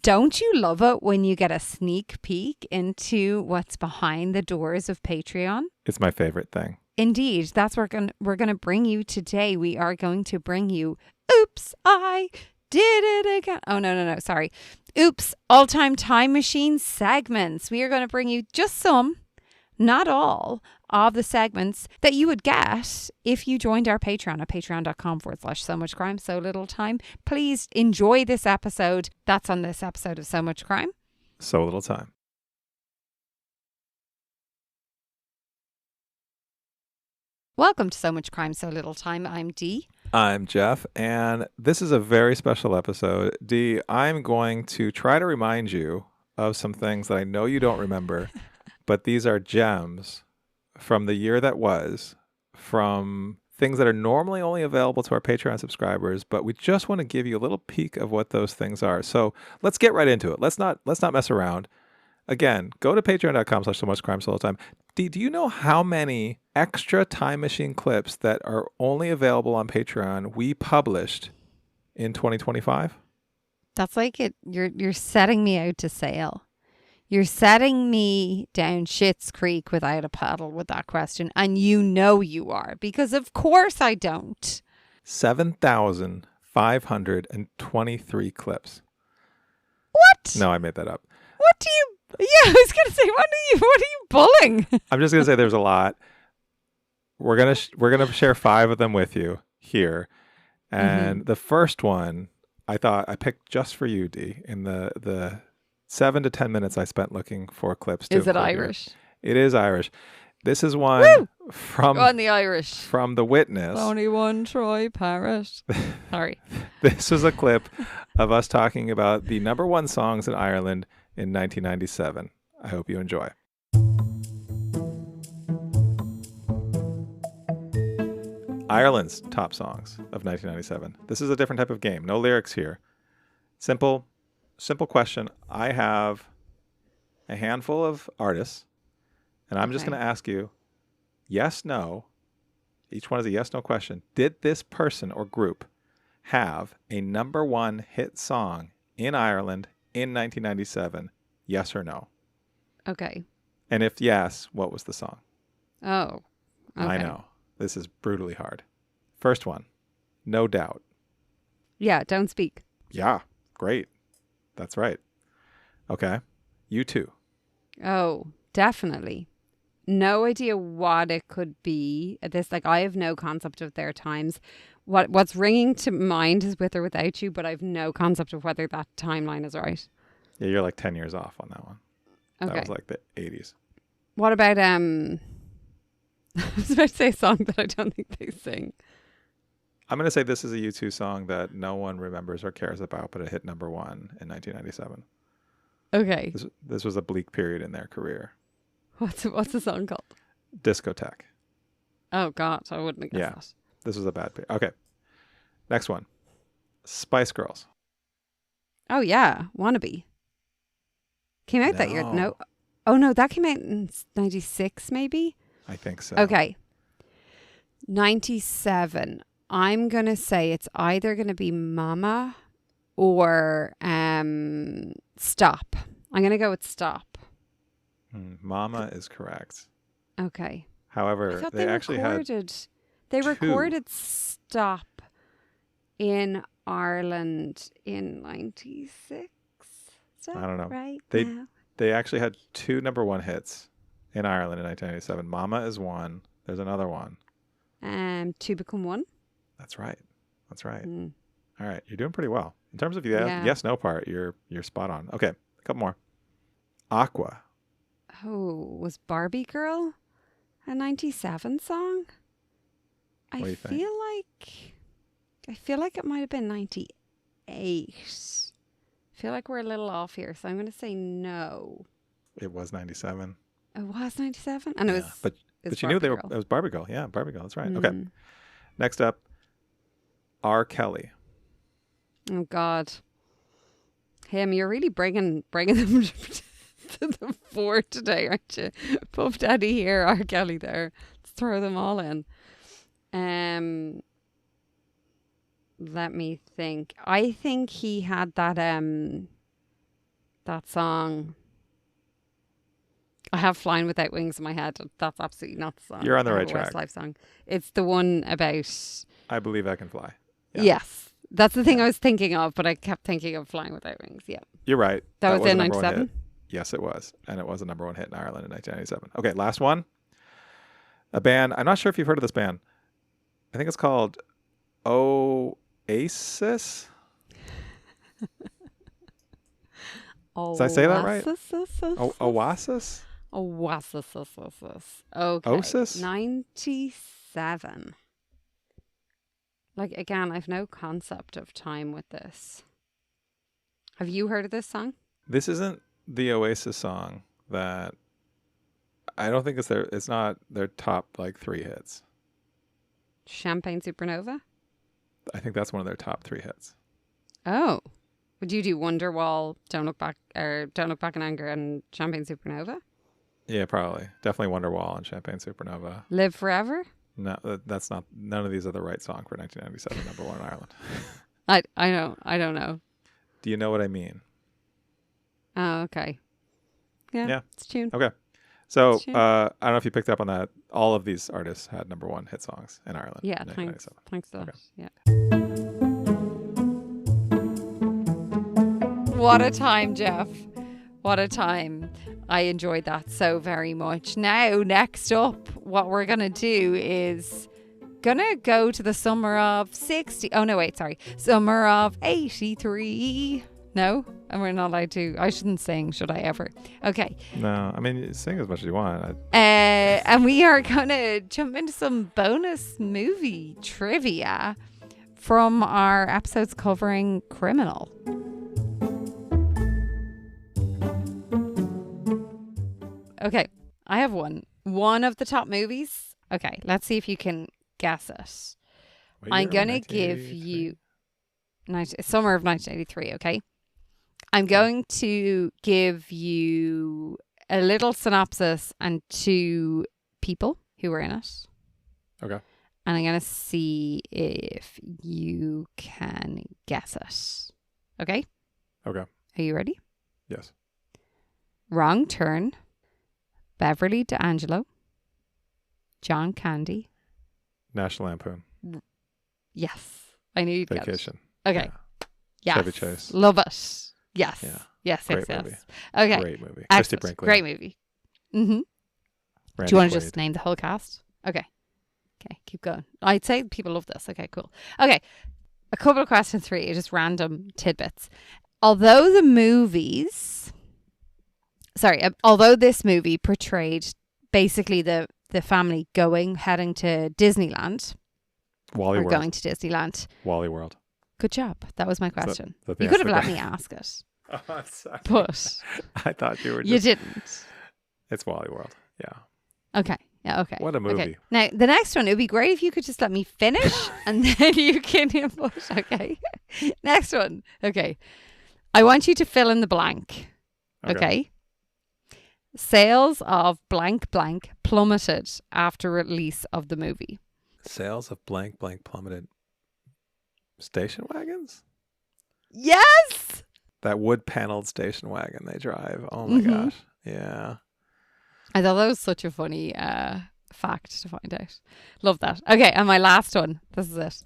Don't you love it when you get a sneak peek into what's behind the doors of Patreon? It's my favorite thing. Indeed, that's what we're going to bring you today. We are going to bring you Oops, I Did It Again. Oh, no. Sorry. Oops, All-Time Time Machine segments. We are going to bring you just some, not all, of the segments that you would get if you joined our Patreon at patreon.com/so much crime, so little time. Please enjoy this episode. That's on this episode of So Much Crime. So little time. Welcome to So Much Crime, So Little Time. I'm Dee. I'm Jeff, and this is a very special episode. Dee, I'm going to try to remind you of some things that I know you don't remember, but these are gems from the year that was, from things that are normally only available to our Patreon subscribers, but we just want to give you a little peek of what those things are. So let's get right into it. Let's not mess around. Again, go to patreon.com/so-much-crime-so-little-time. Dee, do you know how many extra Time Machine clips that are only available on Patreon we published in 2025? That's like it. You're setting me out to sail. You're setting me down Schitt's Creek without a paddle with that question. And you know you are, because of course I don't. 7,523 clips. What? No, I made that up. What do you... Yeah, I was going to say, what are you pulling? I'm just going to say there's a lot. We're going to share 5 of them with you here. And the first one, I thought I picked just for you, Dee, in the 7 to 10 minutes I spent looking for clips. Is it Irish? It is Irish. This is one from... Go on the Irish. From The Witness. Only one Troy Parrott. Sorry. This was a clip of us talking about the number 1 songs in Ireland in 1997. I hope you enjoy. Ireland's top songs of 1997. This is a different type of game. No lyrics here. Simple question. I have a handful of artists, and I'm just going to ask you yes, no. Each one is a yes, no question. Did this person or group have a number 1 hit song in Ireland in 1997? Yes or no? Okay. And if yes, what was the song? Oh. Okay. I know. This is brutally hard. First one, No Doubt. Yeah, Don't Speak. Yeah, great. That's right. Okay. U2. Oh, definitely. No idea what it could be. I have no concept of their times. What's ringing to mind is With or Without You, but I have no concept of whether that timeline is right. Yeah, you're like 10 years off on that one. Okay. That was like the 80s. What about I was about to say a song that I don't think they sing. I'm going to say this is a U2 song that no one remembers or cares about, but it hit number 1 in 1997. Okay. This was a bleak period in their career. What's the song called? Discotheque. Oh, God. I wouldn't have guessed that. This was a bad period. Okay. Next one. Spice Girls. Oh, yeah. Wannabe. Came out that year. No. Oh, no. That came out in 96, maybe? I think so. Okay. 97. I'm going to say it's either going to be Mama or Stop. I'm going to go with Stop. Mama is correct. Okay. However, they actually recorded Stop in Ireland in 96. I don't know. Right. They actually had 2 number 1 hits in Ireland in 1997. Mama is one. There's another one. Two Become One. That's right. All right, you're doing pretty well in terms of the yes no part. You're spot on. Okay, a couple more. Aqua. Oh, was Barbie Girl a 97 song? What do you think? I feel like it might have been 98. I feel like we're a little off here, so I'm going to say no. It was 97. It was 97? And it was... But you knew it was Barbie Girl. Yeah, Barbie Girl. That's right. Okay. Next up, R. Kelly. Oh, God. Him, you're really bringing them to the fore today, aren't you? Puff Daddy here, R. Kelly there. Let's throw them all in. Let me think. I think he had that that song. I have Flying Without Wings in my head. That's absolutely not the song. You're on the I right have a track. Westlife song. It's the one about... I Believe I Can Fly. Yeah. Yes. That's the thing I was thinking of, but I kept thinking of Flying Without Wings. Yeah. You're right. That was a in number one hit. 97? Yes, it was. And it was a number one hit in Ireland in 1997. Okay, last one. A band. I'm not sure if you've heard of this band. I think it's called Oasis. Did I say that right? Oasis? Oasis. Okay. Oasis? 97. Like, again, I've no concept of time with this. Have you heard of this song? This isn't the Oasis song that I don't think it's not their top like 3 hits. Champagne Supernova? I think that's one of their top 3 hits. Oh. Would you do Wonderwall, Don't Look Back in Anger, and Champagne Supernova? Yeah, probably. Definitely Wonderwall and Champagne Supernova. Live Forever? No, that's not. None of these are the right song for 1997 number one in Ireland. I don't know. Do you know what I mean? Oh, okay. Yeah. It's tune. Okay. So Sure. I don't know if you picked up on that. All of these artists had number one hit songs in Ireland. Yeah, in thanks. 1997. Thanks for that. Okay. Yeah. What a time, Jeff. What a time. I enjoyed that so very much. Now, next up, what we're going to do is going to go to the summer of 60. Oh, no, wait, sorry. Summer of 83. No? And we're not allowed to. I shouldn't sing, should I ever? Okay. No, I mean, sing as much as you want. And we are going to jump into some bonus movie trivia from our episodes covering Criminal. Okay, I have one. One of the top movies. Okay, let's see if you can guess it. What I'm year? going to give 1983? you summer of 1983, okay? I'm going to give you a little synopsis and 2 people who were in it. Okay. And I'm going to see if you can guess it. Okay? Okay. Are you ready? Yes. Wrong Turn, Beverly D'Angelo, John Candy. National Lampoon. Yes. I knew you'd get it. Vacation. Okay. Yeah. Yes. Chevy Chase. Love it. Yes. Yeah. Yes, Great yes, movie. yes. Okay. Great movie. Christy Excellent. Brinkley. Great movie. Mm-hmm. Randy Do you want to Quaid. just name the whole cast? Okay. Okay, keep going. I'd say people love this. Okay, cool. Okay. A couple of questions for you, just random tidbits. Although this movie portrayed basically the family heading to Disneyland, Wally or World. going to Disneyland. Wally World. Good job. That was my that- question. that the You could have answer? let me ask it, Oh, I'm sorry. but I thought you were you just... didn't. It's Wally World. Yeah. Okay. Yeah, okay. What a movie. Okay. Now, the next one, it would be great if you could just let me finish and then you can input. Okay. Next one. Okay. I want you to fill in the blank. Okay. Sales of blank blank plummeted after release of the movie. Sales of blank blank plummeted. Station wagons? Yes. That wood paneled station wagon they drive. Oh my Mhm. gosh. Yeah. I thought that was such a funny fact to find out. Love that. Okay, and my last one. This is it.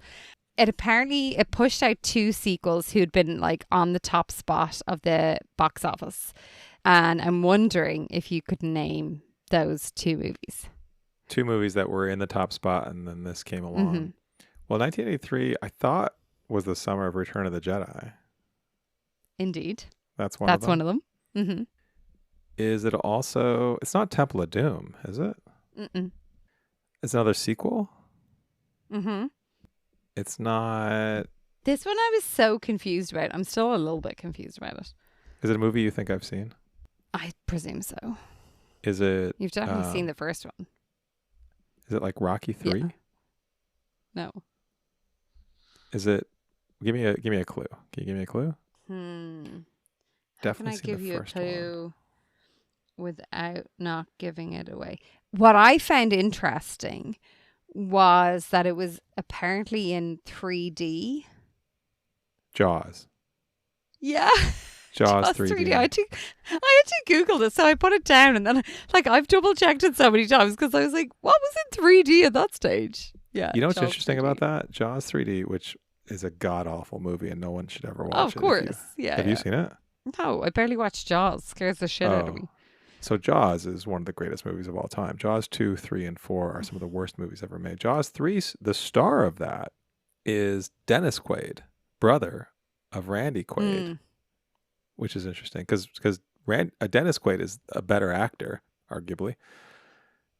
It pushed out 2 sequels who'd been like on the top spot of the box office. And I'm wondering if you could name those 2 movies. 2 movies that were in the top spot and then this came along. Mhm. Well, 1983, I thought was the summer of Return of the Jedi. Indeed. That's one That's of them. one of them. Mm-hmm. Is it also... It's not Temple of Doom, is it? Mm-mm. It's another sequel? Mm-hmm. It's not... This one I was so confused about. I'm still a little bit confused about it. Is it a movie you think I've seen? I presume so. Is it... You've definitely seen the first one. Is it like Rocky 3? Yeah. No. Is it... Give me a clue. Can you give me a clue? Definitely Can I seen give the you a first one. clue without not giving it away? What I found interesting was that it was apparently in 3D. Jaws. Yeah. Jaws 3D. I had to Google this, so I put it down, and then I've double checked it so many times because I was like, what was in 3D at that stage? Yeah. You know what's Jaws interesting 3D. about that? Jaws 3D, which is a god awful movie, and no one should ever watch it. Oh, of course. Have you seen it? No, I barely watched Jaws. Scares the shit out of Oh. me. So Jaws is one of the greatest movies of all time. Jaws 2, 3, and 4 are some of the worst movies ever made. Jaws 3, the star of that is Dennis Quaid, brother of Randy Quaid, which is interesting because Dennis Quaid is a better actor, arguably.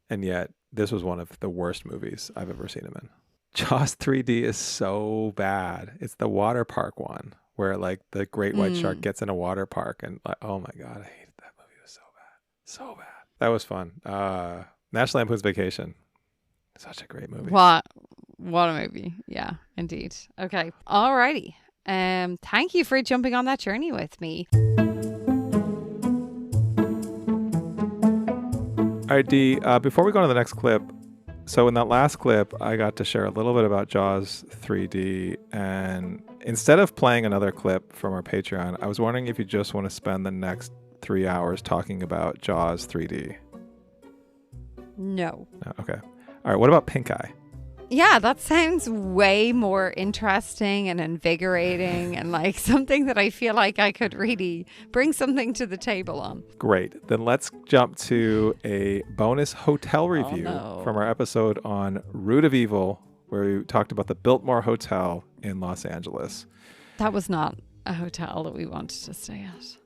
And yet this was one of the worst movies I've ever seen him in. Jaws 3D is so bad. It's the water park one where like the great white shark gets in a water park and like, oh my God, I hated that movie. It was so bad. So bad. That was fun. National Lampoon's Vacation. Such a great movie. What a movie. Yeah, indeed. Okay. Alrighty. Thank you for jumping on that journey with me. All right, Dee, before we go to the next clip, so in that last clip, I got to share a little bit about Jaws 3D. And instead of playing another clip from our Patreon, I was wondering if you just want to spend the next 3 hours talking about Jaws 3D. No. No, okay. All right. What about Pink Eye? Yeah, that sounds way more interesting and invigorating and like something that I feel like I could really bring something to the table on. Great. Then let's jump to a bonus hotel review no. from our episode on Root of Evil, where we talked about the Biltmore Hotel in Los Angeles. That was not a hotel that we wanted to stay at.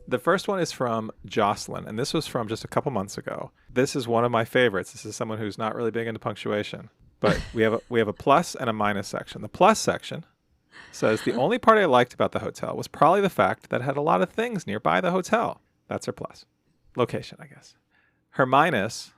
The first one is from Jocelyn, and this was from just a couple months ago. This is one of my favorites. This is someone who's not really big into punctuation, but we have a plus and a minus section. The plus section says the only part I liked about the hotel was probably the fact that it had a lot of things nearby the hotel. That's her plus. Location, I guess. Her minus,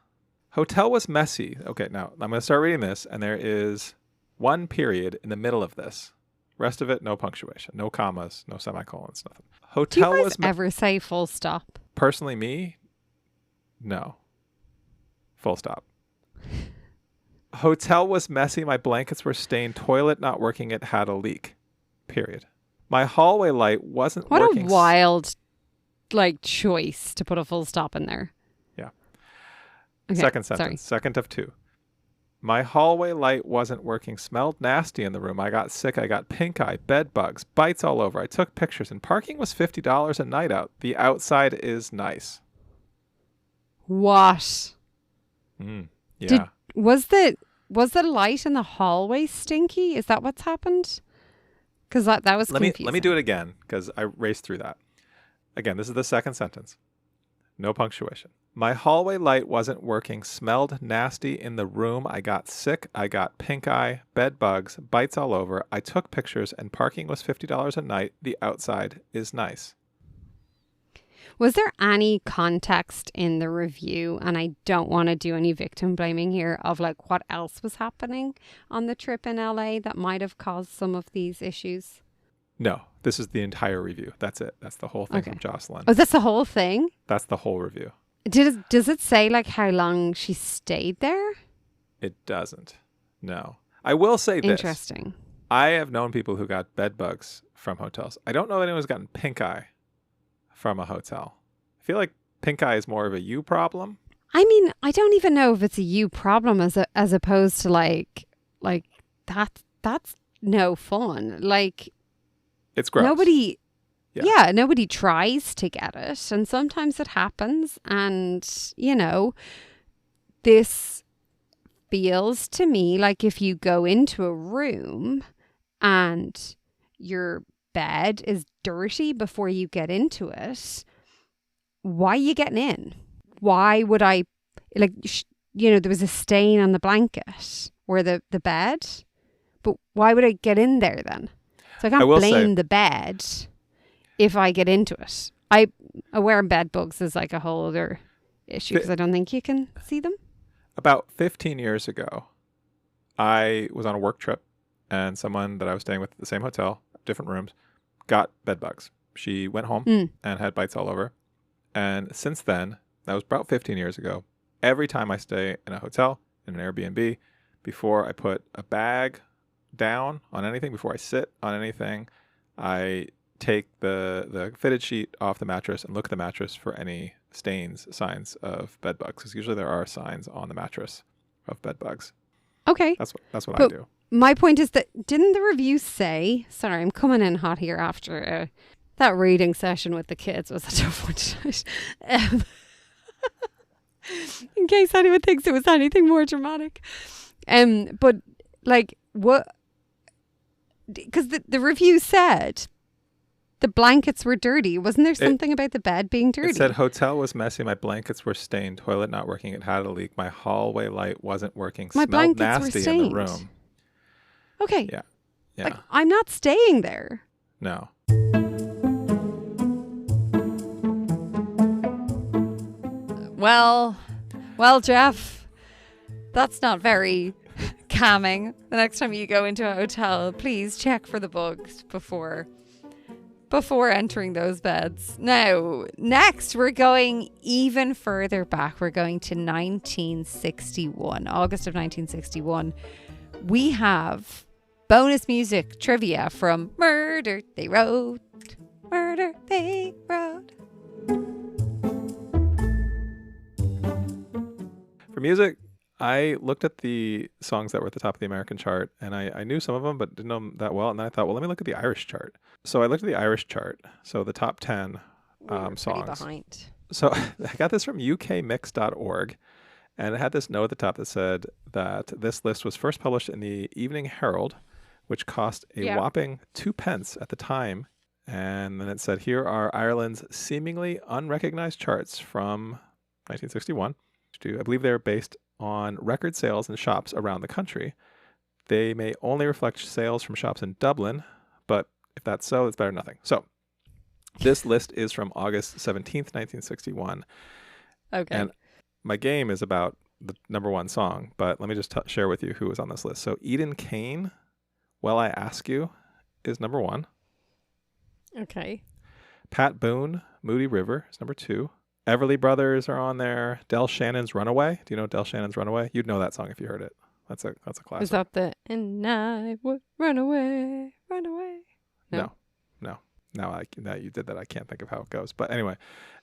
hotel was messy. Okay, now I'm going to start reading this, and there is one period in the middle of this. Rest of it, no punctuation, no commas, no semicolons, nothing. Hotel Do you was guys ever say full stop? personally me, no. Full stop. Hotel was messy. My blankets were stained. Toilet not working. It had a leak. Period. My hallway light wasn't What working. a wild choice to put a full stop in there. Yeah. Okay, Second sorry. sentence. Second of two. My hallway light wasn't working. Smelled nasty in the room. I got sick. I got pink eye, bed bugs, bites all over. I took pictures, and parking was $50 a night out. The outside is nice. What? Yeah. Was the light in the hallway stinky? Is that what's happened? Because that was confusing. Let me do it again because I raced through that. Again, this is the second sentence. No punctuation. My hallway light wasn't working. Smelled nasty in the room. I got sick. I got pink eye, bed bugs, bites all over. I took pictures, and parking was $50 a night. The outside is nice. Was there any context in the review, and I don't want to do any victim blaming here, of like what else was happening on the trip in LA that might have caused some of these issues? No, this is the entire review. That's it. That's the whole thing from Jocelyn. Oh, that's the whole thing? That's the whole review. Does it say like how long she stayed there? It doesn't. No. I will say this. Interesting. I have known people who got bed bugs from hotels. I don't know if anyone's gotten pink eye from a hotel. I feel like pink eye is more of a you problem. I mean, I don't even know if it's a you problem as opposed to like that's no fun. Like It's gross. nobody Yeah. nobody tries to get it, and sometimes it happens, and this feels to me like if you go into a room and your bed is dirty before you get into it, why are you getting in? Why would I, there was a stain on the blanket or the bed, but why would I get in there then? So I can't blame the bed if I get into it. Wearing bed bugs is like a whole other issue because I don't think you can see them. About 15 years ago, I was on a work trip, and someone that I was staying with at the same hotel, different rooms, got bed bugs. She went home and had bites all over. And since then, that was about 15 years ago, every time I stay in a hotel, in an Airbnb, before I put a bag down on anything, before I sit on anything, I take the fitted sheet off the mattress and look at the mattress for any stains, signs of bed bugs, because usually there are signs on the mattress of bed bugs. Okay. That's what I But- do. My point is that didn't the review say, sorry, I'm coming in hot here after that reading session with the kids was a tough one tonight. In case anyone thinks it was anything more dramatic. But like what, because the review said the blankets were dirty. Wasn't there something about the bed being dirty? It said hotel was messy. My blankets were stained. Toilet not working. It had a leak. My hallway light wasn't working. My Smelled blankets were nasty in stained. the room. Okay. Yeah. Yeah. Like I'm not staying there. No. Well, Jeff, that's not very calming. The next time you go into a hotel, please check for the bugs before entering those beds. Now, next we're going even further back. We're going to 1961, August of 1961. We have bonus music trivia from Murder They Wrote. Murder They Wrote. For music, I looked at the songs that were at the top of the American chart, and I knew some of them, but didn't know them that well. And then I thought, well, let me look at the Irish chart. So I looked at the Irish chart. So the top 10 Pretty songs. behind. So I got this from ukmix.org, and it had this note at the top that said that this list was first published in the Evening Herald, which cost a whopping 2 pence at the time. And then it said, here are Ireland's seemingly unrecognized charts from 1961. I believe they're based on record sales in shops around the country. They may only reflect sales from shops in Dublin, but if that's so, it's better than nothing. So this list is from August 17th, 1961. Okay. And my game is about the number one song, but let me just share with you who was on this list. So Eden Kane, Well, I Ask You, is number one. Okay. Pat Boone, Moody River, is number two. Everly Brothers are on there. Del Shannon's Runaway. Do you know Del Shannon's Runaway? You'd know that song if you heard it. That's a classic. Is that the and I would run away, run away? No. Now you did that, I can't think of how it goes. But anyway,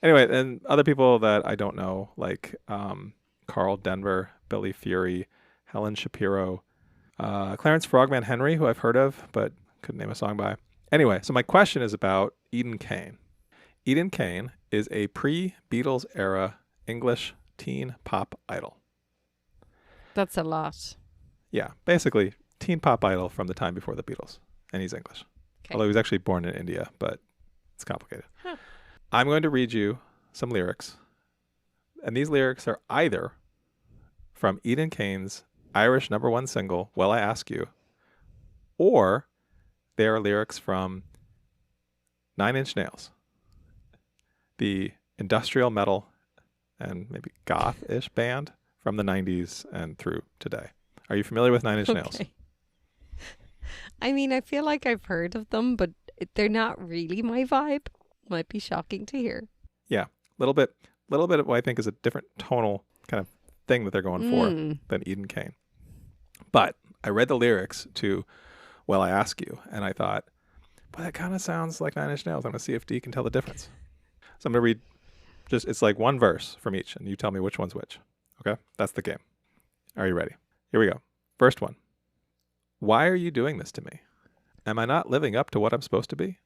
and other people that I don't know, like Carl Denver, Billy Fury, Helen Shapiro, Clarence Frogman Henry, who I've heard of, but couldn't name a song by. Anyway, so my question is about Eden Kane. Eden Kane is a pre-Beatles era English teen pop idol. That's a lot. Yeah, basically teen pop idol from the time before the Beatles, and he's English. Okay. Although he was actually born in India, but it's complicated. Huh. I'm going to read you some lyrics, and these lyrics are either from Eden Kane's Irish number one single, Well, I Ask You, or they are lyrics from Nine Inch Nails, the industrial metal and maybe goth-ish band from the 90s and through today. Are you familiar with Nine Inch Nails? Okay. I mean, I feel like I've heard of them, but they're not really my vibe. Might be shocking to hear. Yeah, little bit of what I think is a different tonal kind of thing that they're going for than Eden Kane. But I read the lyrics to Well, I Ask You, and I thought, well, that kind of sounds like Nine Inch Nails. I'm going to see if Dee can tell the difference. So I'm going to read it's like one verse from each, and you tell me which one's which. Okay? That's the game. Are you ready? Here we go. First one. Why are you doing this to me? Am I not living up to what I'm supposed to be?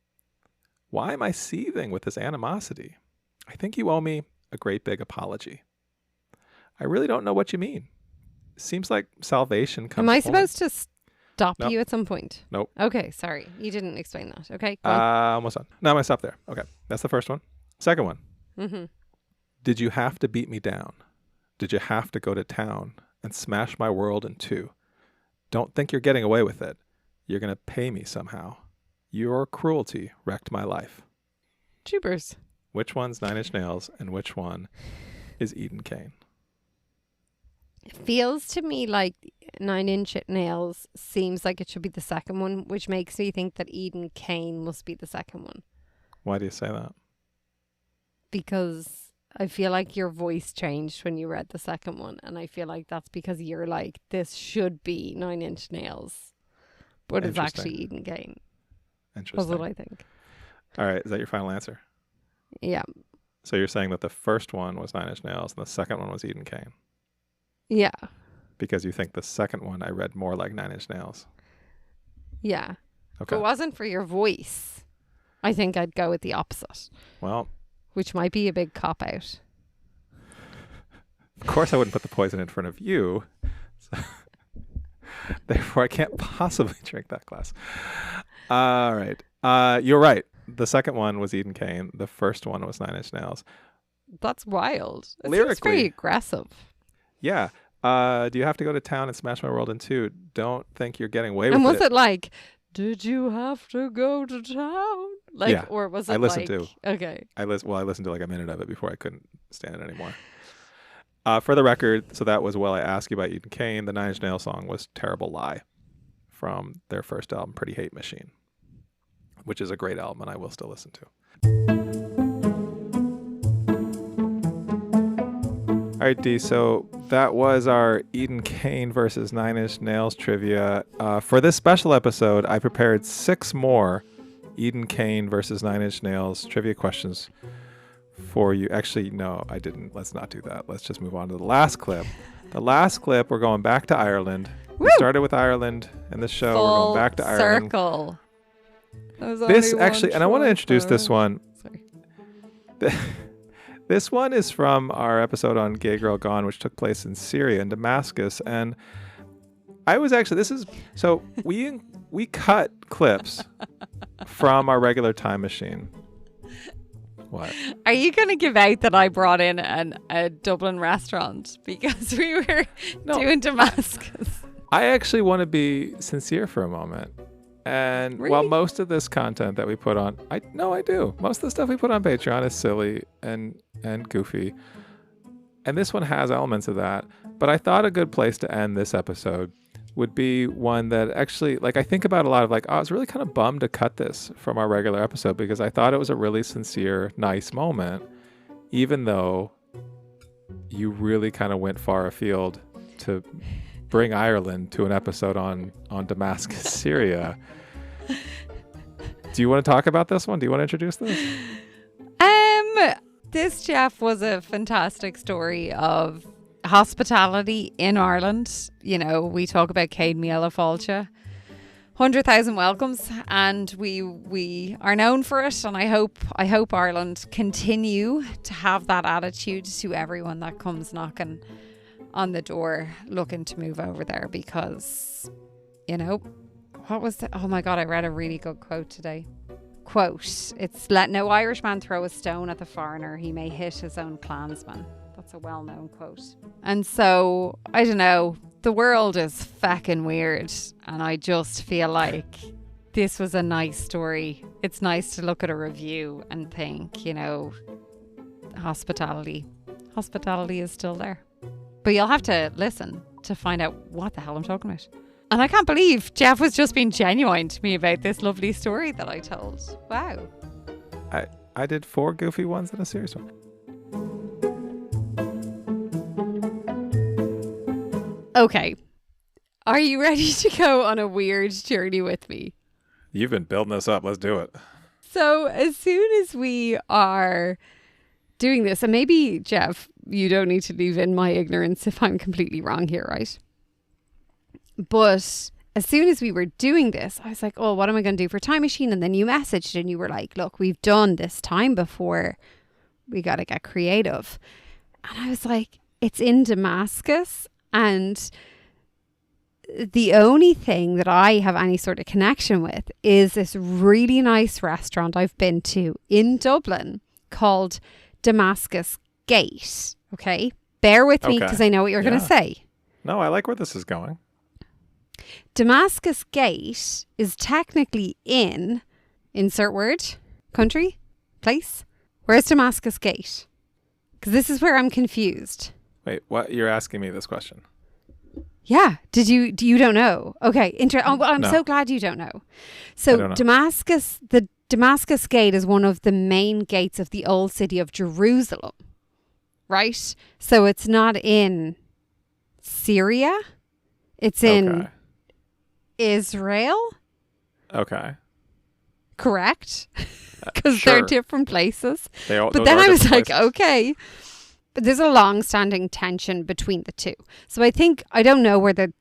Why am I seething with this animosity? I think you owe me a great big apology. I really don't know what you mean. Seems like salvation comes. Am I only- supposed to stop Nope. you at some point? Nope. Okay, sorry. You didn't explain that. Okay, go on. Almost done. No, I'm gonna stop there. Okay, that's the first one. Second one. Mm-hmm. Did you have to beat me down? Did you have to go to town and smash my world in two? Don't think you're getting away with it. You're gonna pay me somehow. Your cruelty wrecked my life. Tubers. Which one's Nine Inch Nails and which one is Eden Kane? It feels to me like Nine Inch Nails seems like it should be the second one, which makes me think that Eden Kane must be the second one. Why do you say that? Because I feel like your voice changed when you read the second one. And I feel like that's because you're like, this should be 9 Inch Nails. But it's actually Eden Kane. Interesting. That's what I think. All right. Is that your final answer? Yeah. So you're saying that the first one was 9 Inch Nails and the second one was Eden Kane Yeah. because you think the second one I read more like 9 Inch Nails. Yeah. Okay. If it wasn't for your voice, I think I'd go with the opposite, Well, which might be a big cop-out. of course I wouldn't put the poison in front of you. So therefore, I can't possibly drink that glass. All right. You're right. The second one was Eden Kane. The first one was 9 Inch Nails. That's wild. It seems Lyrically. very aggressive. Yeah. Do you have to go to town and smash my world in two? Don't think you're getting away with And was it. it like, did you have to go to town? Like, Yeah, or was it I listened like, to. Okay. I listened to like a minute of it before I couldn't stand it anymore. For the record, so that was Well I Ask You by Eden Kane. The 9 Inch Nails song was Terrible Lie from their first album, Pretty Hate Machine, which is a great album and I will still listen to. All right, Dee, so that was our Eden Kane versus 9 Inch Nails trivia. For this special episode, I prepared 6 more Eden Kane versus 9 Inch Nails trivia questions for you. Actually, no, I didn't. Let's not do that. Let's just move on to the last clip. The last clip, we're going back to Ireland. Woo! We started with Ireland in the show. We're going back to Ireland. Circle. This actually, and I want to introduce this one. Sorry. This one is from our episode on Gay Girl Gone, which took place in Syria and Damascus. And I was actually, so we cut clips from our regular time machine. What? Are you going to give out that I brought in a Dublin restaurant because we were doing Damascus? I actually want to be sincere for a moment. And Really? while most of this content that we put on, I do. Most of the stuff we put on Patreon is silly and goofy. And this one has elements of that. But I thought a good place to end this episode would be one that actually, like, I think about a lot of like, I was really kind of bummed to cut this from our regular episode because I thought it was a really sincere, nice moment, even though you really kind of went far afield to bring Ireland to an episode on Damascus, Syria. Do you want to talk about this one? Do you want to introduce this? This, Jeff, was a fantastic story of hospitality in Ireland. You know, we talk about Céad Míle Fáilte, 100,000 welcomes, and we are known for it. And I hope Ireland continue to have that attitude to everyone that comes knocking on the door looking to move over there, because, you know, what was the, oh my God, I read a really good quote today. Quote, it's let no Irishman throw a stone at the foreigner, he may hit his own clansman. That's a well-known quote. And so, I don't know, the world is feckin' weird, and I just feel like this was a nice story. It's nice to look at a review and think, you know, hospitality is still there. But you'll have to listen to find out what the hell I'm talking about. And I can't believe Jeff was just being genuine to me about this lovely story that I told. Wow. I did 4 goofy ones and a serious one. Okay. Are you ready to go on a weird journey with me? You've been building this up. Let's do it. So as soon as we are doing this, and maybe, Jeff, you don't need to leave in my ignorance if I'm completely wrong here, right? But as soon as we were doing this, I was like, oh, what am I going to do for Time Machine? And then you messaged and you were like, look, we've done this time before. We got to get creative. And I was like, it's in Damascus. And the only thing that I have any sort of connection with is this really nice restaurant I've been to in Dublin called Damascus Gate. Okay? Bear with me because I know what you're going to say. No, I like where this is going. Damascus Gate is technically in, insert word, country, place. Where's Damascus Gate? Because this is where I'm confused. Wait, what? You're asking me this question? Yeah. You don't know? Okay. I'm No. so glad you don't know. So don't know. the Damascus Gate is one of the main gates of the old city of Jerusalem. right? So it's not in Syria. It's in Okay. Israel, Okay. correct? Because they're Sure. different places. But But then I was like, okay. But there's a long-standing tension between the two. So I don't know whether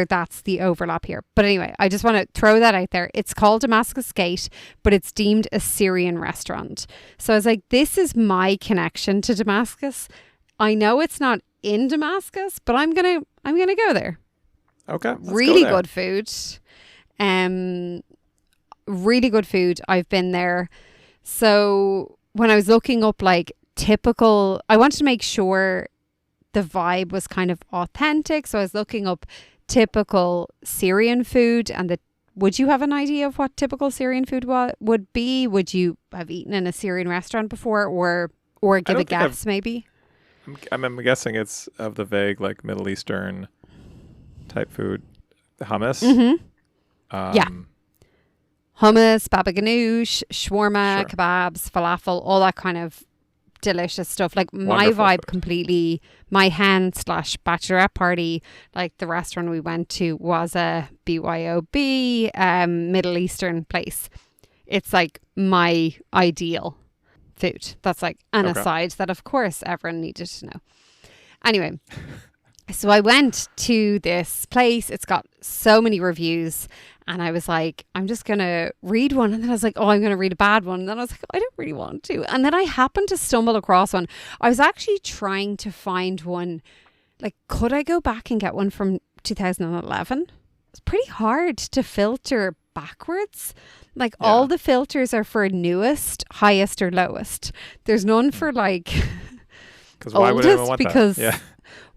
that's the overlap here. But anyway, I just want to throw that out there. It's called Damascus Gate, but it's deemed a Syrian restaurant. So I was like, this is my connection to Damascus. I know it's not in Damascus, but I'm gonna go there. Okay. Let's Really go there. good food. Really good food. I've been there. So when I was looking up like typical, I wanted to make sure the vibe was kind of authentic. So I was looking up typical Syrian food, and would you have an idea of what typical Syrian food would be? Would you have eaten in a Syrian restaurant before, or give a don't think guess maybe? I'm guessing it's of the vague, like, Middle Eastern type food. Hummus. Mm-hmm. Yeah. Um, Hummus, baba ganoush, shawarma, Sure. kebabs, falafel, all that kind of delicious stuff. Like my Wonderful vibe food. completely, my hen/bachelorette party, like the restaurant we went to was a BYOB Middle Eastern place. It's like my ideal food. That's like an Okay. aside that of course everyone needed to know. Anyway, so I went to this place. It's got so many reviews. And I was like, I'm just going to read one. And then I was like, oh, I'm going to read a bad one. And then I was like, I don't really want to. And then I happened to stumble across one. I was actually trying to find one. Like, could I go back and get one from 2011? It's pretty hard to filter backwards. Like, Yeah. all the filters are for newest, highest, or lowest. There's none for like Because why would anyone oldest, want because that? Yeah.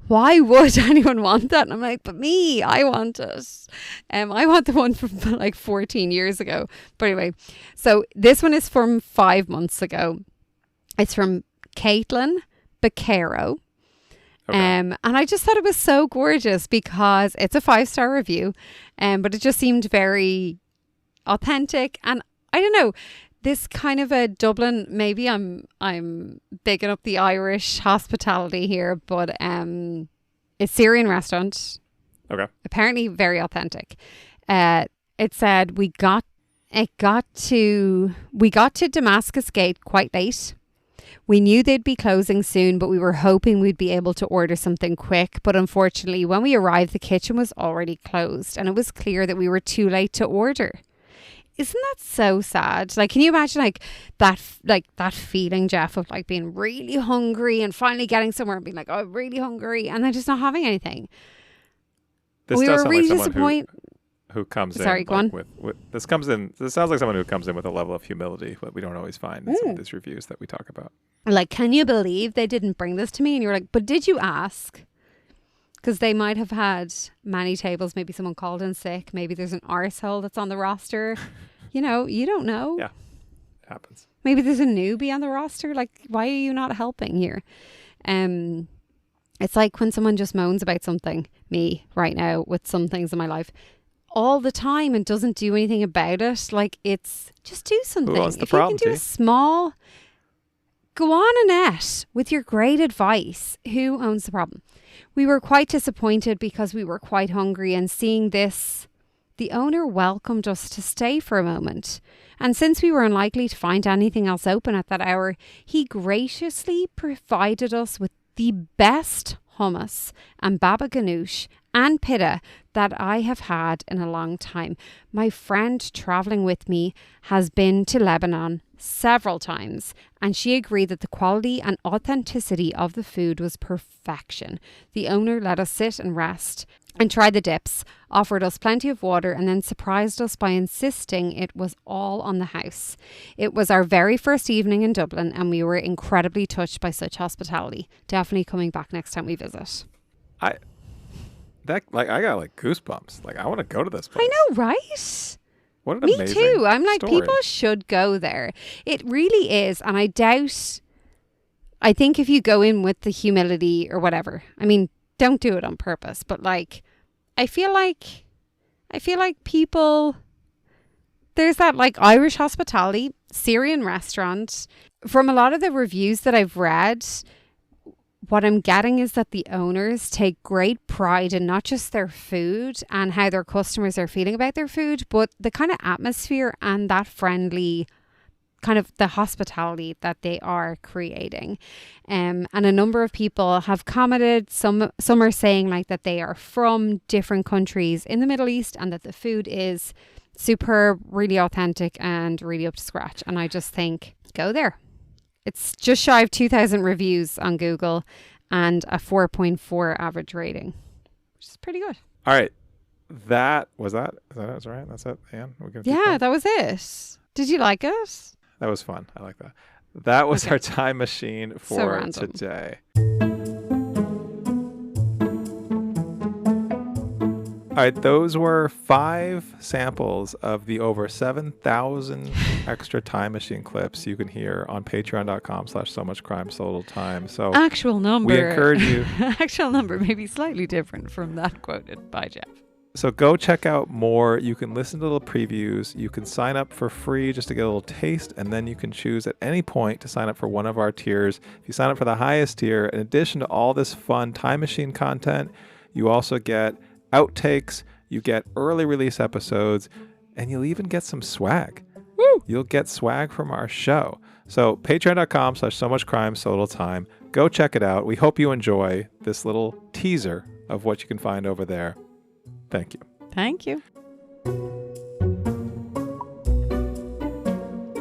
why would anyone want that? And I'm like, but me, I want it. I want the one from like 14 years ago. But anyway, so this one is from 5 months ago. It's from Caitlin Beccaro. Okay. And I just thought it was so gorgeous because it's a 5-star review. But it just seemed very authentic. And I don't know, this kind of a Dublin, maybe I'm bigging up the Irish hospitality here, but it's Syrian restaurant. Okay. Apparently very authentic. It said we got to Damascus Gate quite late. We knew they'd be closing soon, but we were hoping we'd be able to order something quick. But unfortunately, when we arrived, the kitchen was already closed, and it was clear that we were too late to order. Isn't that so sad? Like, can you imagine that feeling, Jeff, of like being really hungry and finally getting somewhere and being like, oh, I'm really hungry, and then just not having anything. This we does were sound really like someone disappointed. who comes Sorry, in go like, on. with this sounds like someone who comes in with a level of humility that we don't always find in some of these reviews that we talk about. Like, can you believe they didn't bring this to me? And you're like, but did you ask? Because they might have had many tables. Maybe someone called in sick. Maybe there's an arsehole that's on the roster. You know, you don't know. Yeah. It happens. Maybe there's a newbie on the roster. Like, why are you not helping here? It's like when someone just moans about something, me right now with some things in my life all the time and doesn't do anything about it. Like, it's just do something. owns the If you can problem, do a T? small, go on Annette with your great advice. Who owns the problem? We were quite disappointed because we were quite hungry, and seeing this, the owner welcomed us to stay for a moment. And since we were unlikely to find anything else open at that hour, he graciously provided us with the best hummus and baba ganoush and pita that I have had in a long time. My friend traveling with me has been to Lebanon several times, and she agreed that the quality and authenticity of the food was perfection. The owner let us sit and rest and try the dips, offered us plenty of water, and then surprised us by insisting it was all on the house. It was our very first evening in Dublin, and we were incredibly touched by such hospitality. Definitely coming back next time we visit. I got like goosebumps. Like, I want to go to this place. I know, right? What an Me amazing too. I'm like, story. people should go there. It really is. And I think if you go in with the humility or whatever, I mean, don't do it on purpose, but like, I feel like people, there's that like Irish hospitality, Syrian restaurant. From a lot of the reviews that I've read, what I'm getting is that the owners take great pride in not just their food and how their customers are feeling about their food, but the kind of atmosphere and that friendly kind of the hospitality that they are creating. And a number of people have commented, some are saying like that they are from different countries in the Middle East and that the food is superb, really authentic and really up to scratch. And I just think, go there. It's just shy of 2,000 reviews on Google and a 4.4 average rating, which is pretty good. All right. That was right. That's it, Anne. Yeah, that was it. Did you like it? That was fun. I like that. That was Okay. our time machine for random. today. All right, those were 5 samples of the over 7,000 extra time machine clips you can hear on patreon.com/so-much-crime, so little time. So Actual number. we encourage you. Actual number may be slightly different from that quoted by Jeff. So go check out more. You can listen to little previews. You can sign up for free just to get a little taste, and then you can choose at any point to sign up for one of our tiers. If you sign up for the highest tier, in addition to all this fun time machine content, you also get outtakes, you get early release episodes, and you'll even get some swag. Woo! You'll get swag from our show. So patreon.com/so-much-crime, so little time. Go check it out. We hope you enjoy this little teaser of what you can find over there. Thank you. Thank you.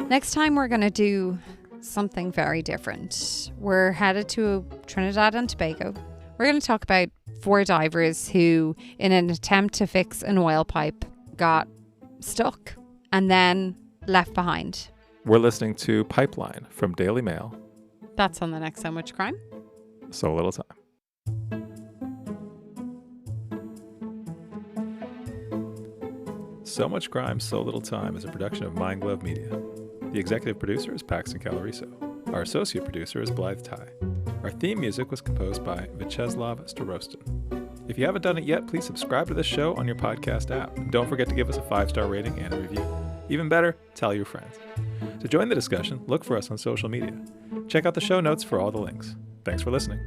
Next time, we're going to do something very different. We're headed to Trinidad and Tobago. We're going to talk about 4 divers who, in an attempt to fix an oil pipe, got stuck and then left behind. We're listening to Pipeline from Daily Mail. That's on the next So Much Crime. So little time. So Much Crime, So Little Time is a production of Mind Glove Media. The executive producer is Paxton Caloriso. Our associate producer is Blythe Ty. Our theme music was composed by Vyacheslav Starostin. If you haven't done it yet, please subscribe to this show on your podcast app. And don't forget to give us a 5-star rating and a review. Even better, tell your friends. To join the discussion, look for us on social media. Check out the show notes for all the links. Thanks for listening.